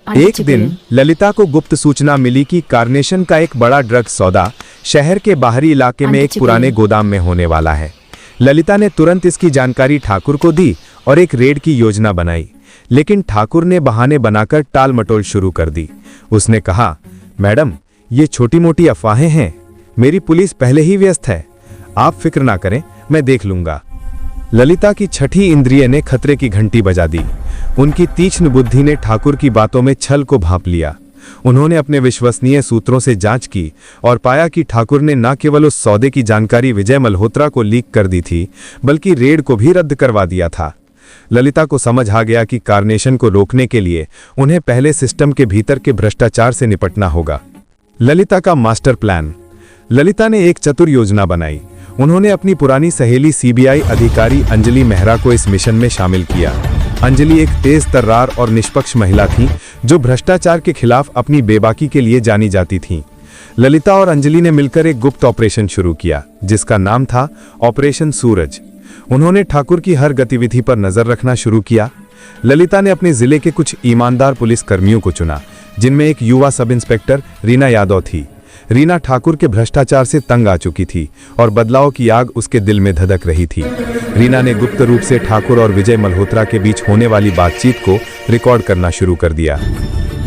एक दिन ललिता को गुप्त सूचना मिली कि कार्नेशन का एक बड़ा ड्रग सौदा शहर के बाहरी इलाके में एक पुराने गोदाम में होने वाला है। ललिता ने तुरंत इसकी जानकारी ठाकुर को दी और एक रेड की योजना बनाई, लेकिन ठाकुर ने बहाने बनाकर टाल मटोल शुरू कर दी। उसने कहा, मैडम, ये छोटी मोटी अफवाहें हैं, मेरी पुलिस पहले ही व्यस्त है, आप फिक्र ना करें, मैं देख लूंगा। ललिता की छठी इंद्रिय ने खतरे की घंटी बजा दी। उनकी तीक्ष्ण बुद्धि ने ठाकुर की बातों में छल को भांप लिया। उन्होंने अपने विश्वसनीय सूत्रों से जांच की और पाया कि ठाकुर ने न केवल उस सौदे की जानकारी विजय मल्होत्रा को लीक कर दी थी, बल्कि रेड को भी रद्द करवा दिया था। ललिता को समझ आ गया कि कार्नेशन को रोकने के लिए उन्हें पहले सिस्टम के भीतर के भ्रष्टाचार से निपटना होगा। ललिता का मास्टर प्लान। ललिता ने एक चतुर योजना बनाई। उन्होंने अपनी पुरानी सहेली सीबीआई अधिकारी अंजलि मेहरा को इस मिशन में शामिल किया। अंजलि एक तेज तर्रार और निष्पक्ष महिला थी, जो भ्रष्टाचार के खिलाफ अपनी बेबाकी के लिए जानी जाती थीं। ललिता और अंजलि ने मिलकर एक गुप्त ऑपरेशन शुरू किया, जिसका नाम था ऑपरेशन सूरज। उन्होंने ठाकुर की हर गतिविधि पर नजर रखना शुरू किया। ललिता ने अपने जिले के कुछ ईमानदार पुलिस कर्मियों को चुना, जिनमें एक युवा सब इंस्पेक्टर रीना यादव थी। रीना ठाकुर के भ्रष्टाचार से तंग आ चुकी थी और बदलाव की आग उसके दिल में धधक रही थी। रीना ने गुप्त रूप से ठाकुर और विजय मल्होत्रा के बीच होने वाली बातचीत को रिकॉर्ड करना शुरू कर दिया।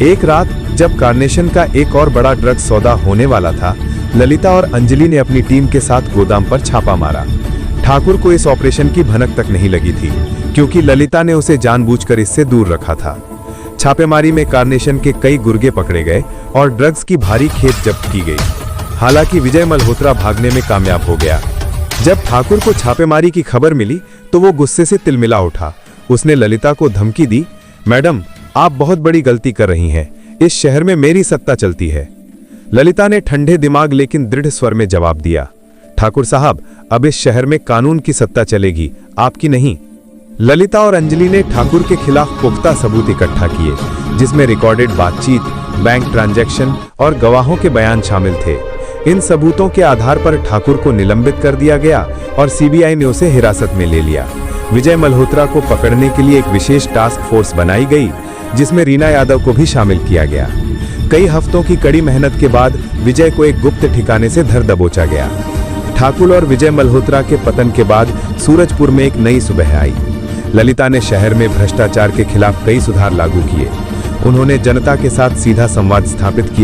एक रात जब कार्नेशन का एक और बड़ा ड्रग सौदा होने वाला था, ललिता और अंजलि ने अपनी टीम के साथ गोदाम पर छापा मारा। ठाकुर को इस ऑपरेशन की भनक तक नहीं लगी थी, क्योंकि ललिता ने उसे जानबूझकर इससे दूर रखा था। छापेमारी में कार्नेशन के कई गुर्गे पकड़े गए और ड्रग्स की भारी खेप जब्त की गई। हालांकि विजय मल्होत्रा भागने में कामयाब हो गया। जब ठाकुर को छापेमारी की खबर मिली तो वो गुस्से से तिलमिला उठा। उसने ललिता को धमकी दी, मैडम, आप बहुत बड़ी गलती कर रही हैं, इस शहर में मेरी सत्ता चलती है। ललिता ने ठंडे दिमाग लेकिन दृढ़ स्वर में जवाब दिया, ठाकुर साहब, अब इस शहर में कानून की सत्ता चलेगी, आपकी नहीं। ललिता और अंजलि ने ठाकुर के खिलाफ पुख्ता सबूत इकट्ठा किए, जिसमें रिकॉर्डेड बातचीत, बैंक ट्रांजैक्शन और गवाहों के बयान शामिल थे। इन सबूतों के आधार पर ठाकुर को निलंबित कर दिया गया और सीबीआई ने उसे हिरासत में ले लिया। विजय मल्होत्रा को पकड़ने के लिए एक विशेष टास्क फोर्स बनाई गई, जिसमें रीना यादव को भी शामिल किया गया। कई हफ्तों की कड़ी मेहनत के बाद विजय को एक गुप्त ठिकाने से धर दबोचा गया। ठाकुर और विजय मल्होत्रा के पतन के बाद सूरजपुर में एक नई सुबह आई। ललिता ने शहर में भ्रष्टाचार के खिलाफ कई सुधार लागू किए। उन्होंने जनता के साथ सीधा संवाद स्थापित किया